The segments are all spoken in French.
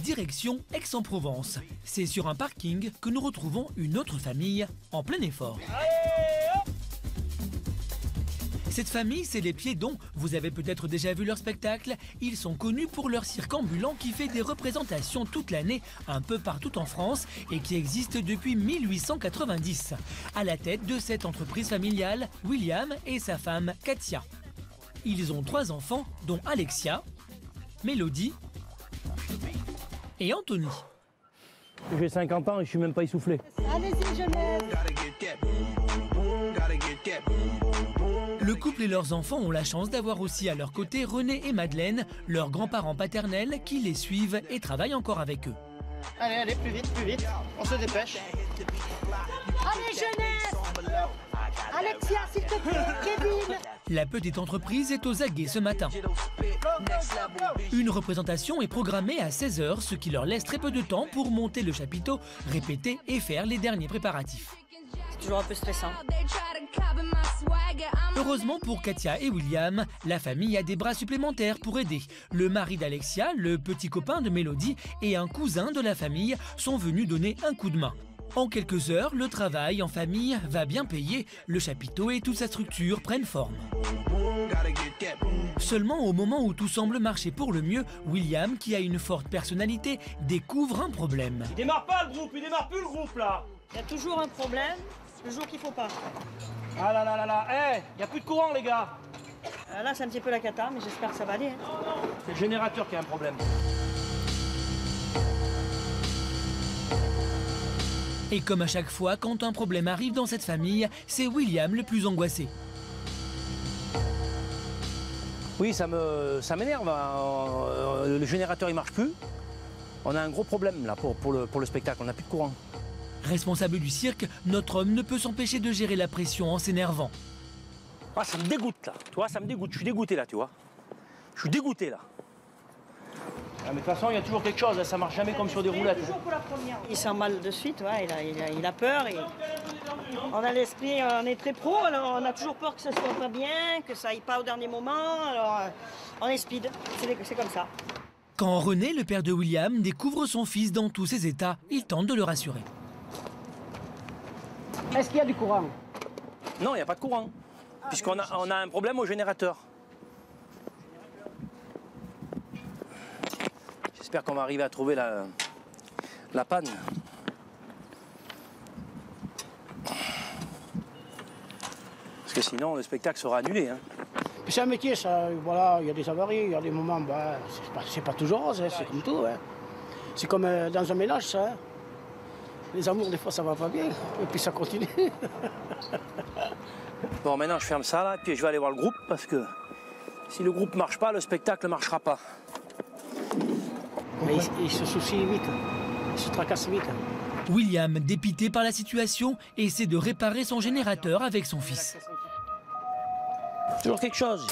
direction Aix-en-Provence. C'est sur un parking que nous retrouvons une autre famille en plein effort. Cette famille, c'est les Piédons. Vous avez peut-être déjà vu leur spectacle. Ils sont connus pour leur cirque ambulant qui fait des représentations toute l'année, un peu partout en France, et qui existe depuis 1890. À la tête de cette entreprise familiale, William et sa femme Katia. Ils ont 3 enfants, dont Alexia, Mélodie et Anthony. J'ai 50 ans et je suis même pas essoufflé. Allez-y, jeunesse. Le couple et leurs enfants ont la chance d'avoir aussi à leur côté René et Madeleine, leurs grands-parents paternels qui les suivent et travaillent encore avec eux. Allez, allez, plus vite, on se dépêche. Allez, jeunesse. Alexia, s'il te plaît, Kevin. La petite entreprise est aux aguets ce matin. Une représentation est programmée à 16 h, ce qui leur laisse très peu de temps pour monter le chapiteau, répéter et faire les derniers préparatifs. C'est toujours un peu stressant. Heureusement pour Katia et William, la famille a des bras supplémentaires pour aider. Le mari d'Alexia, le petit copain de Mélodie et un cousin de la famille sont venus donner un coup de main. En quelques heures, le travail en famille va bien payer. Le chapiteau et toute sa structure prennent forme. Seulement au moment où tout semble marcher pour le mieux, William, qui a une forte personnalité, découvre un problème. Il démarre pas le groupe, il démarre plus le groupe là. Il y a toujours un problème le jour qu'il faut pas. Ah là là là là, il y a plus de courant les gars. Là, c'est un petit peu la cata, mais j'espère que ça va aller. C'est le générateur qui a un problème. Et comme à chaque fois, quand un problème arrive dans cette famille, c'est William le plus angoissé. Oui, ça m'énerve. Le générateur il marche plus. On a un gros problème là pour le spectacle, on n'a plus de courant. Responsable du cirque, notre homme ne peut s'empêcher de gérer la pression en s'énervant. Ah, ça me dégoûte là, tu vois, ça me dégoûte. Je suis dégoûté là, tu vois. Je suis dégoûté là. Ah, mais de toute façon, il y a toujours quelque chose, ça marche jamais comme sur des roulettes. Il sent mal de suite, ouais, il a peur. Et on a l'esprit, on est très pro, alors on a toujours peur que ça soit pas bien, que ça aille pas au dernier moment, alors on est speed, c'est comme ça. Quand René, le père de William, découvre son fils dans tous ses états, il tente de le rassurer. Est-ce qu'il y a du courant? Non, il n'y a pas de courant, puisqu'on a un problème au générateur. J'espère qu'on va arriver à trouver la panne. Parce que sinon, le spectacle sera annulé. Hein. C'est un métier, ça, voilà, il y a des avaries, il y a des moments, bah, c'est pas toujours rose, hein, c'est comme tout. Hein. C'est comme dans un ménage, ça. Hein. Les amours, des fois, ça va pas bien, et puis ça continue. Bon, maintenant, je ferme ça, là, et puis je vais aller voir le groupe, parce que si le groupe marche pas, le spectacle ne marchera pas. Mais il se soucie vite, il se tracasse vite. William, dépité par la situation, essaie de réparer son générateur avec son fils. Toujours quelque chose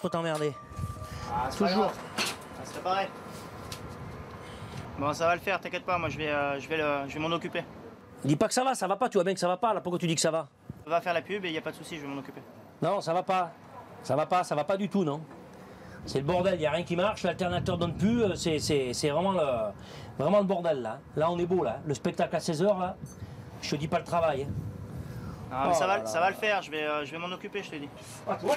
pour t'emmerder. Ah, toujours. C'est pareil. Bon, ça va le faire, t'inquiète pas, moi je vais m'en occuper. Dis pas que ça va pas, tu vois bien que ça va pas, là, pourquoi tu dis que ça va? Va faire la pub et y a pas de souci, je vais m'en occuper. Non, ça va pas du tout, non. C'est le bordel, y a rien qui marche, l'alternateur donne plus, c'est vraiment le bordel, là. Là, on est beau, là. Le spectacle à 16 h, là, je te dis pas le travail. Hein. Ah, mais ça va le faire, je vais m'en occuper, je te dis. Ah, tu vois,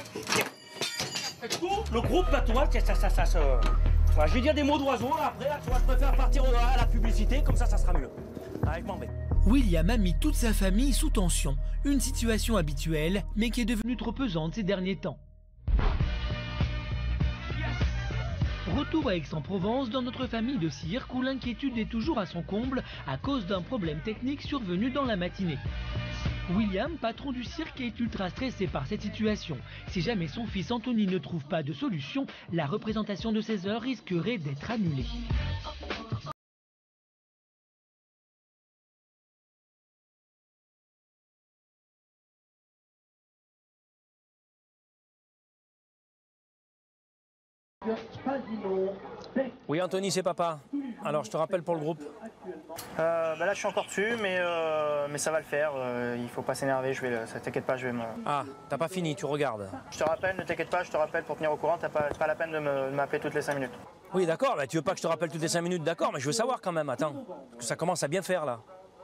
le groupe, là, tu vois, ça. Je vais dire des mots d'oiseau, là, après, là, tu vois, je préfère partir à la publicité, comme ça sera mieux. Avec mon mec. William a mis toute sa famille sous tension. Une situation habituelle, mais qui est devenue trop pesante ces derniers temps. Retour à Aix-en-Provence dans notre famille de cirque où l'inquiétude est toujours à son comble à cause d'un problème technique survenu dans la matinée. William, patron du cirque, est ultra stressé par cette situation. Si jamais son fils Anthony ne trouve pas de solution, la représentation de 16 h risquerait d'être annulée. Oui, Anthony, c'est papa. Alors, je te rappelle pour le groupe. Bah là, je suis encore dessus, mais ça va le faire. Il faut pas s'énerver, t'inquiète pas, je vais me... Ah, t'as pas fini, tu regardes. Je te rappelle, ne t'inquiète pas, je te rappelle pour tenir au courant, t'as pas la peine de m'appeler toutes les 5 minutes. Oui, d'accord, bah, tu veux pas que je te rappelle toutes les 5 minutes, d'accord, mais je veux savoir quand même, attends. Parce que ça commence à bien faire là.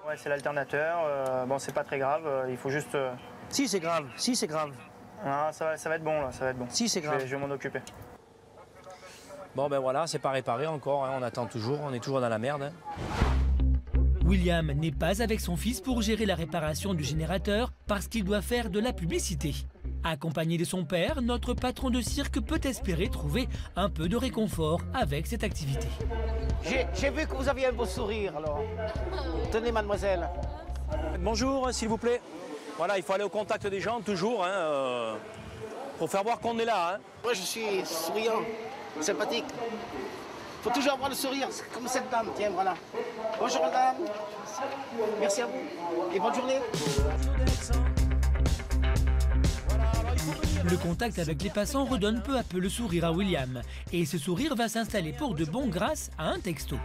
Ouais, c'est l'alternateur. Bon, c'est pas très grave. Il faut juste. Si, c'est grave, si, c'est grave. Ah, ça va être bon là, ça va être bon. Si, c'est grave. Je vais m'en occuper. Bon, ben voilà, c'est pas réparé encore, hein, on attend toujours, on est toujours dans la merde. Hein. William n'est pas avec son fils pour gérer la réparation du générateur parce qu'il doit faire de la publicité. Accompagné de son père, notre patron de cirque peut espérer trouver un peu de réconfort avec cette activité. J'ai vu que vous aviez un beau sourire, alors. Tenez, mademoiselle. Bonjour, s'il vous plaît. Voilà, il faut aller au contact des gens, toujours, hein, pour faire voir qu'on est là. Hein. Moi, je suis souriant, sympathique. Faut toujours avoir le sourire, comme cette dame, tiens, voilà. Bonjour, madame. Merci à vous. Et bonne journée. Le contact avec les passants redonne peu à peu le sourire à William. Et ce sourire va s'installer pour de bon grâce à un texto.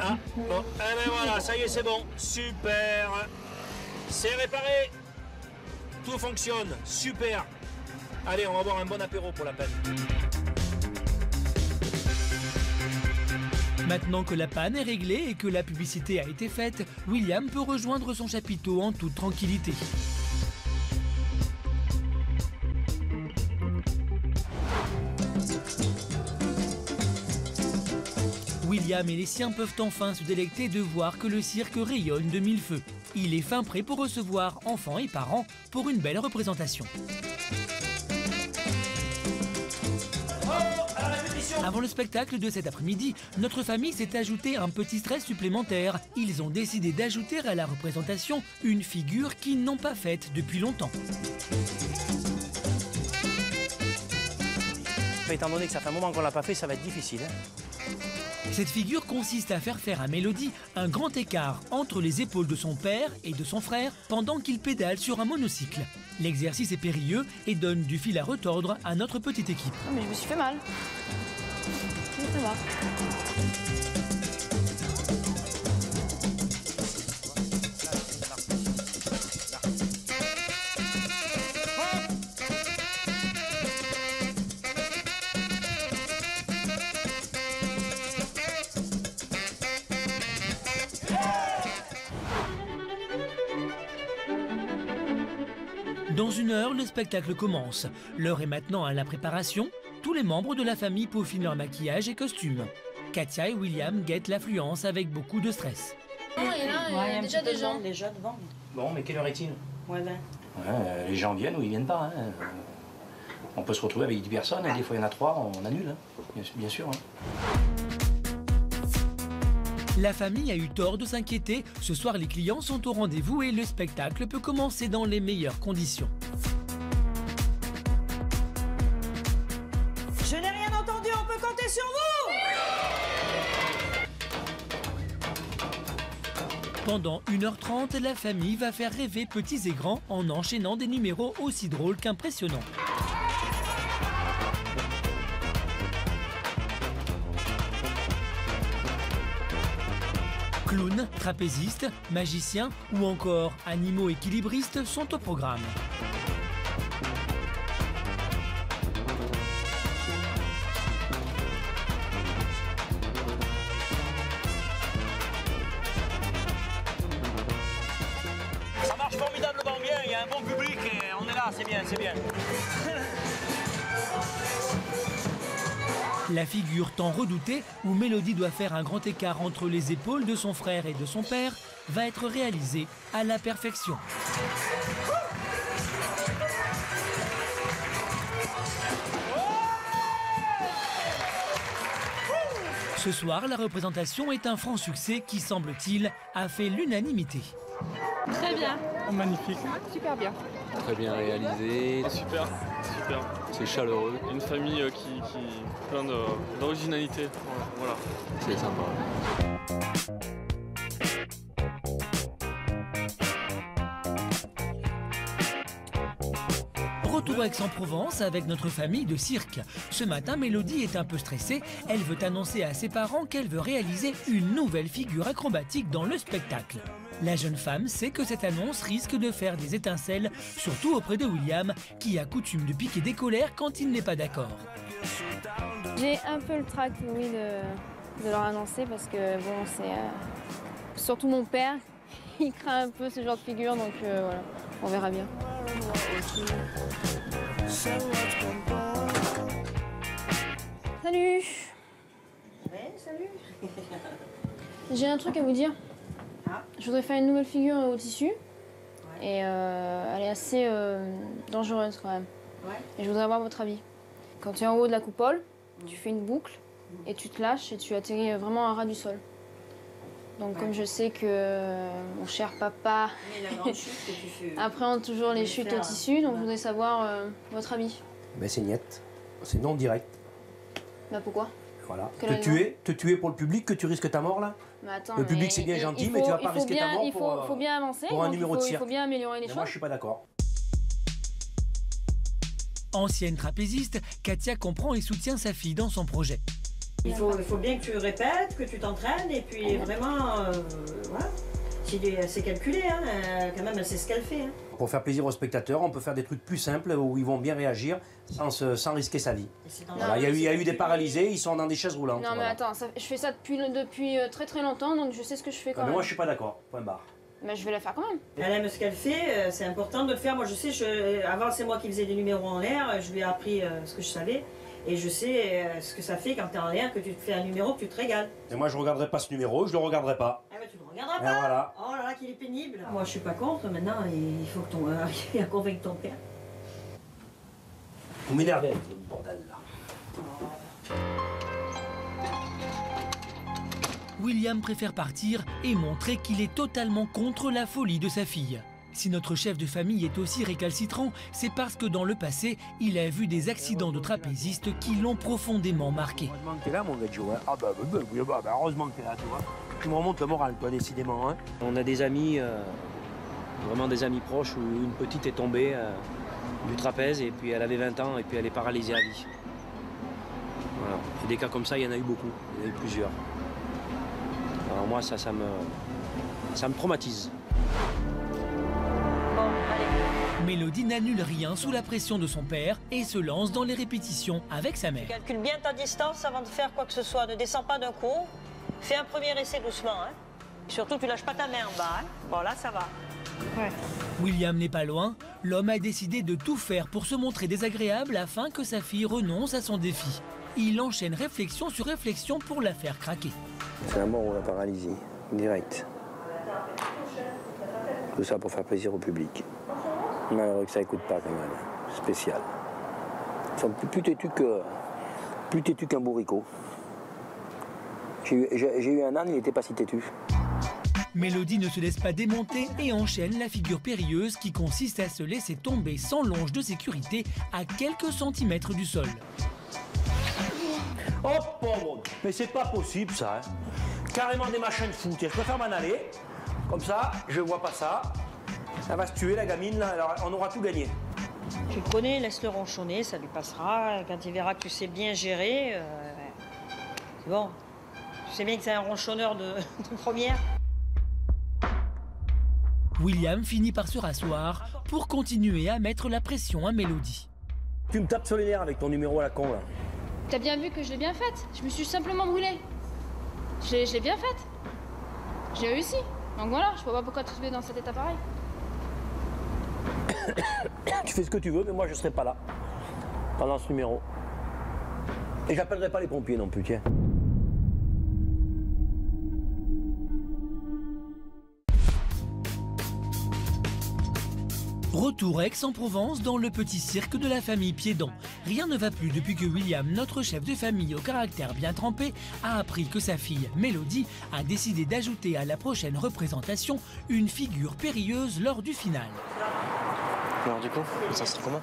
Ah, bon, eh ben voilà, ça y est, c'est bon. Super. C'est réparé. Tout fonctionne. Super. Allez, on va boire un bon apéro pour la peine. Maintenant que la panne est réglée et que la publicité a été faite, William peut rejoindre son chapiteau en toute tranquillité. William et les siens peuvent enfin se délecter de voir que le cirque rayonne de mille feux. Il est fin prêt pour recevoir enfants et parents pour une belle représentation. Avant le spectacle de cet après-midi, notre famille s'est ajouté un petit stress supplémentaire. Ils ont décidé d'ajouter à la représentation une figure qu'ils n'ont pas faite depuis longtemps. Étant donné que ça fait un moment qu'on l'a pas fait, ça va être difficile. Hein. Cette figure consiste à faire faire à Mélodie un grand écart entre les épaules de son père et de son frère pendant qu'il pédale sur un monocycle. L'exercice est périlleux et donne du fil à retordre à notre petite équipe. Non, mais je me suis fait mal. Je me suis fait mal. Dans une heure, le spectacle commence. L'heure est maintenant à la préparation. Tous les membres de la famille peaufinent leur maquillage et costumes. Katia et William guettent l'affluence avec beaucoup de stress. Oh, et là, il y a déjà des gens. Déjà devant. Bon, mais quelle heure est-il? Ouais, ben. Les gens viennent ou ils viennent pas. Hein. On peut se retrouver avec 10 personnes, hein. Des fois il y en a 3, on annule, hein. Bien sûr. Hein. La famille a eu tort de s'inquiéter. Ce soir, les clients sont au rendez-vous et le spectacle peut commencer dans les meilleures conditions. Je n'ai rien entendu, on peut compter sur vous! Pendant 1h30, la famille va faire rêver petits et grands en enchaînant des numéros aussi drôles qu'impressionnants. Clowns, trapézistes, magiciens ou encore animaux équilibristes sont au programme. Ça marche formidablement bien, il y a un bon public et on est là, c'est bien, c'est bien. La figure tant redoutée, où Mélodie doit faire un grand écart entre les épaules de son frère et de son père, va être réalisée à la perfection. Ce soir, la représentation est un franc succès qui, semble-t-il, a fait l'unanimité. Très bien. Magnifique. Super bien. Très bien réalisé. Super, super. C'est chaleureux. Une famille qui plein d'originalité. Voilà. C'est sympa. retour à Aix-en-Provence avec notre famille de cirque. Ce matin, Mélodie est un peu stressée. Elle veut annoncer à ses parents qu'elle veut réaliser une nouvelle figure acrobatique dans le spectacle. La jeune femme sait que cette annonce risque de faire des étincelles, surtout auprès de William, qui a coutume de piquer des colères quand il n'est pas d'accord. J'ai un peu le trac, oui, de leur annoncer parce que bon, c'est surtout mon père, il craint un peu ce genre de figure, donc voilà, on verra bien. Salut. Ouais, salut. J'ai un truc à vous dire. Je voudrais faire une nouvelle figure au tissu. Et elle est assez dangereuse quand même. Et je voudrais avoir votre avis. Quand tu es en haut de la coupole, tu fais une boucle et tu te lâches et tu atterris vraiment à ras du sol. Donc comme je sais que mon cher papa appréhende toujours les chutes au tissu, donc je voudrais savoir votre avis. Mais c'est niette, c'est non direct. Bah pourquoi? Voilà. Te tuer pour le public, que tu risques ta mort là? Mais attends, le public c'est bien gentil, mais tu vas pas risquer ta mort faut bien avancer, pour un numéro de cirque. Il faut bien améliorer les choses. Moi je suis pas d'accord. Ancienne trapéziste, Katia comprend et soutient sa fille dans son projet. Il faut bien que tu répètes, que tu t'entraînes et puis vraiment, voilà. C'est calculé, hein, quand même, elle sait ce qu'elle fait. Hein. Pour faire plaisir aux spectateurs, on peut faire des trucs plus simples où ils vont bien réagir sans risquer sa vie. Voilà, il y a eu des paralysés, ils sont dans des chaises roulantes. Non mais attends, je fais ça depuis très très longtemps, donc je sais ce que je fais quand même. Mais moi je suis pas d'accord, point barre. Mais je vais la faire quand même. Elle aime ce qu'elle fait, c'est important de le faire. Moi je sais, avant c'est moi qui faisais des numéros en l'air, je lui ai appris ce que je savais. Et je sais ce que ça fait quand tu es en l'air, que tu te fais un numéro, que tu te régales. Et moi je regarderai pas ce numéro, je le regarderai pas. Ah bah tu le regarderas pas. Voilà. Oh là là qu'il est pénible. Moi je suis pas contre, maintenant il faut que tu arrives à convaincre ton père. Vous m'énervez avec le bordel là. William préfère partir et montrer qu'il est totalement contre la folie de sa fille. Si notre chef de famille est aussi récalcitrant, c'est parce que dans le passé, il a vu des accidents de trapézistes qui l'ont profondément marqué. Heureusement que t'es là, mon gars, hein. Ah bah, heureusement que t'es là, tu vois. Tu me remontes le moral, toi, décidément. Hein. On a des amis, vraiment des amis proches, où une petite est tombée du trapèze, et puis elle avait 20 ans, et puis elle est paralysée à vie. Voilà. Et des cas comme ça, il y en a eu beaucoup, il y en a eu plusieurs. Alors moi, ça me traumatise. Mélodie n'annule rien sous la pression de son père et se lance dans les répétitions avec sa mère. Calcule bien ta distance avant de faire quoi que ce soit. Ne descends pas d'un coup. Fais un premier essai doucement. Hein. Surtout, tu lâches pas ta main en bas. Hein. Bon, là, ça va. Ouais. William n'est pas loin. L'homme a décidé de tout faire pour se montrer désagréable afin que sa fille renonce à son défi. Il enchaîne réflexion sur réflexion pour la faire craquer. C'est un mort ou la paralysie, direct. Tout ça pour faire plaisir au public. Malheureux que ça écoute pas quand même, spécial. Ils sont plus têtus qu'un bourricot. J'ai eu un âne, il n'était pas si têtu. Mélodie ne se laisse pas démonter et enchaîne la figure périlleuse qui consiste à se laisser tomber sans longe de sécurité à quelques centimètres du sol. Oh pauvre, mais c'est pas possible ça. Hein. Carrément des machins de foot. Je préfère m'en aller. Comme ça, je vois pas ça. Elle va se tuer la gamine, là, alors on aura tout gagné. Tu le connais, laisse-le ronchonner, ça lui passera. Quand il verra que tu sais bien gérer, c'est bon. Tu sais bien que c'est un ronchonneur de première. William finit par se rasseoir pour continuer à mettre la pression à Mélodie. Tu me tapes sur les nerfs avec ton numéro à la con là. T'as bien vu que je l'ai bien faite. Je me suis simplement brûlée. Je l'ai bien faite. J'ai réussi. Donc voilà, je vois pas pourquoi te trouver dans cet état pareil. Tu fais ce que tu veux, mais moi je serai pas là pendant ce numéro. Et j'appellerai pas les pompiers non plus, tiens. Retour à Aix-en-Provence dans le petit cirque de la famille Piédon. Rien ne va plus depuis que William, notre chef de famille au caractère bien trempé, a appris que sa fille, Mélodie, a décidé d'ajouter à la prochaine représentation une figure périlleuse lors du final. Alors du coup, ça se trouve comment?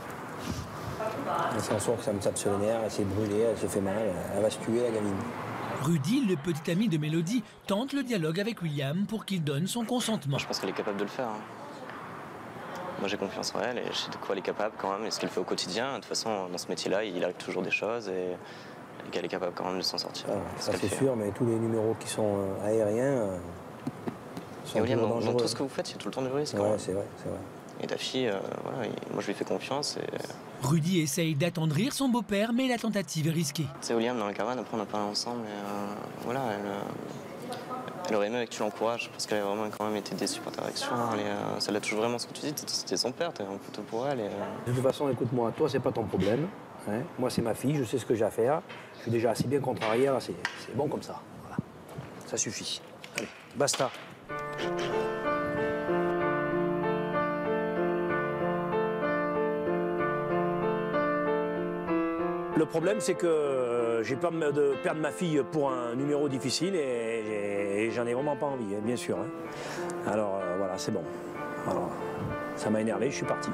Elle fait en sorte que ça me tape sur les nerfs, elle s'est brûlée, elle se fait mal, elle va se tuer la gamine. Rudy, le petit ami de Mélodie, tente le dialogue avec William pour qu'il donne son consentement. Je pense qu'elle est capable de le faire. Hein. moi j'ai confiance en elle et je sais de quoi elle est capable quand même et ce qu'elle fait au quotidien. De toute façon, dans ce métier-là, il arrive toujours des choses et qu'elle est capable quand même de s'en sortir. Ça c'est sûr, mais tous les numéros qui sont aériens sont William, toujours dangereux. dans tout ce que vous faites, il y a tout le temps du risque. Ouais, c'est vrai, c'est vrai. Et ta fille, voilà, moi je lui fais confiance. Rudy essaye d'attendrir son beau-père, mais la tentative est risquée. Tu sais, William, dans la caravane, après on a parlé ensemble, mais voilà, elle aurait aimé que tu l'encourages, parce qu'elle a vraiment quand même été déçue par ta réaction. Ça l'a toujours vraiment ce que tu dis, c'était son père, t'es un couteau pour elle. De toute façon, écoute-moi, toi c'est pas ton problème. Hein. Moi c'est ma fille, je sais ce que j'ai à faire. Je suis déjà assez bien contrarié, c'est bon comme ça. Voilà. Ça suffit. Allez, basta. Le problème, c'est que j'ai peur de perdre ma fille pour un numéro difficile et j'en ai vraiment pas envie, hein, bien sûr. Hein. Alors voilà, c'est bon. Alors, ça m'a énervé, je suis parti.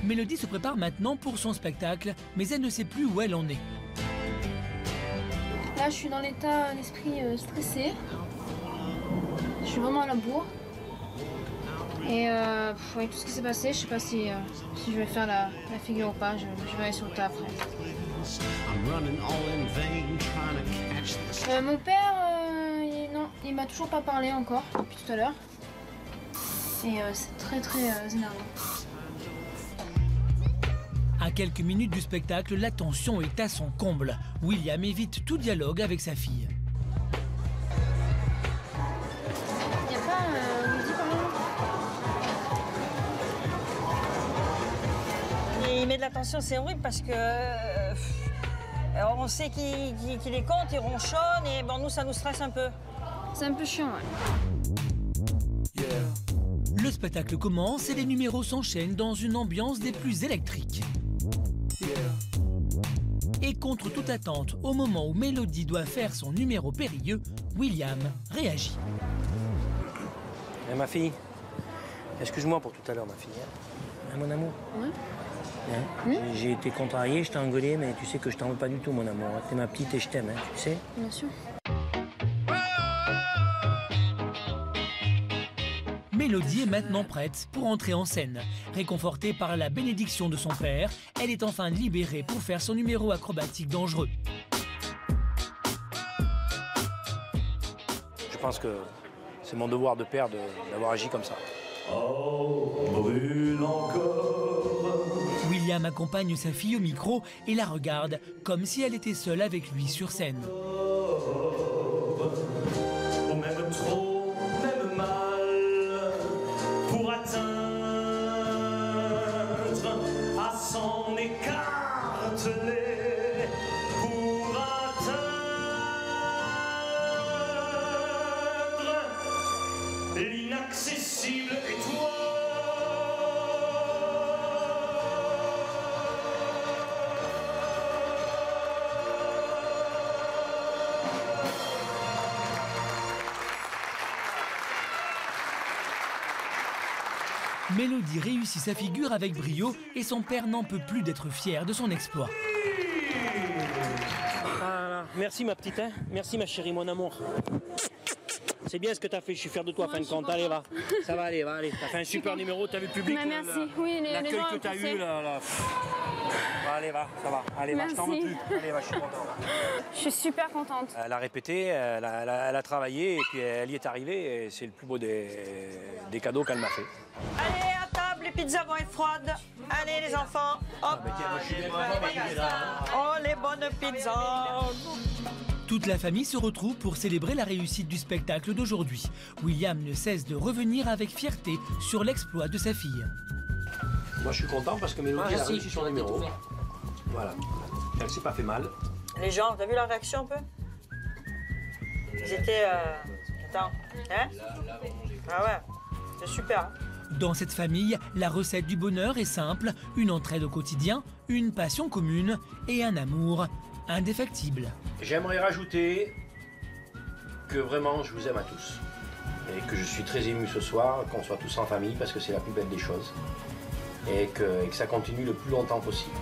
Mélodie se prépare maintenant pour son spectacle, mais elle ne sait plus où elle en est. Là, je suis dans l'état d'esprit stressé. Je suis vraiment à la bourre. Et avec tout ce qui s'est passé, je sais pas si je vais faire la figure ou pas. Je vais aller sur le tas après. Mon père, non, il m'a toujours pas parlé encore depuis tout à l'heure. Et c'est très énervant. À quelques minutes du spectacle, la tension est à son comble. William évite tout dialogue avec sa fille. Il n'y a pas Rudy par là? Il met de la tension, c'est horrible parce que on sait qu'il est contre, il ronchonne et bon, nous ça nous stresse un peu. C'est un peu chiant, ouais. Le spectacle commence et les numéros s'enchaînent dans une ambiance des plus électriques. Et contre toute attente, au moment où Mélodie doit faire son numéro périlleux, William réagit. Et ma fille, excuse-moi pour tout à l'heure, ma fille. Hein, mon amour. Ouais. Hein, j'ai été contrarié, je t'ai engueulé, mais tu sais que je t'en veux pas du tout, mon amour. T'es ma petite et je t'aime, hein, tu sais. Bien sûr. Mélodie est maintenant prête pour entrer en scène. Réconfortée par la bénédiction de son père, elle est enfin libérée pour faire son numéro acrobatique dangereux. Je pense que c'est mon devoir de père d'avoir agi comme ça. Oh, brûle encore. William accompagne sa fille au micro et la regarde comme si elle était seule avec lui sur scène. Ou même trop, même mal, pour atteindre à s'en écarteler, pour atteindre l'inaccessible étoile. Mélodie réussit sa figure avec brio et son père n'en peut plus d'être fier de son exploit. Ah, merci ma petite, hein. Merci ma chérie, mon amour. C'est bien ce que t'as fait, je suis fier de toi, fin de compte. Allez, va. Ça va aller, va, allez. T'as fait un super numéro, t'as vu le public. Merci, oui, l'accueil gens que t'as apprécient. eu, là. Va, allez, va, ça va. Allez, va, je t'en veux Merci. plus. Allez, va, je suis content. Je suis super contente. Elle a répété, elle a travaillé et puis elle y est arrivée et c'est le plus beau des cadeaux qu'elle m'a fait. Allez, à table, les pizzas vont être froides. Allez, les enfants, hop. Oh, les bonnes pizzas. Toute la famille se retrouve pour célébrer la réussite du spectacle d'aujourd'hui. William ne cesse de revenir avec fierté sur l'exploit de sa fille. Moi je suis content parce que Mélodie a réussi son numéro. Voilà, elle s'est pas fait mal. Les gens, t'as vu leur réaction un peu? Ils étaient... Attends, hein? Ah ouais, c'est super. Hein. Dans cette famille, la recette du bonheur est simple, une entraide au quotidien, une passion commune et un amour indéfectible. J'aimerais rajouter que vraiment je vous aime à tous et que je suis très ému ce soir qu'on soit tous en famille parce que c'est la plus belle des choses. et que ça continue le plus longtemps possible.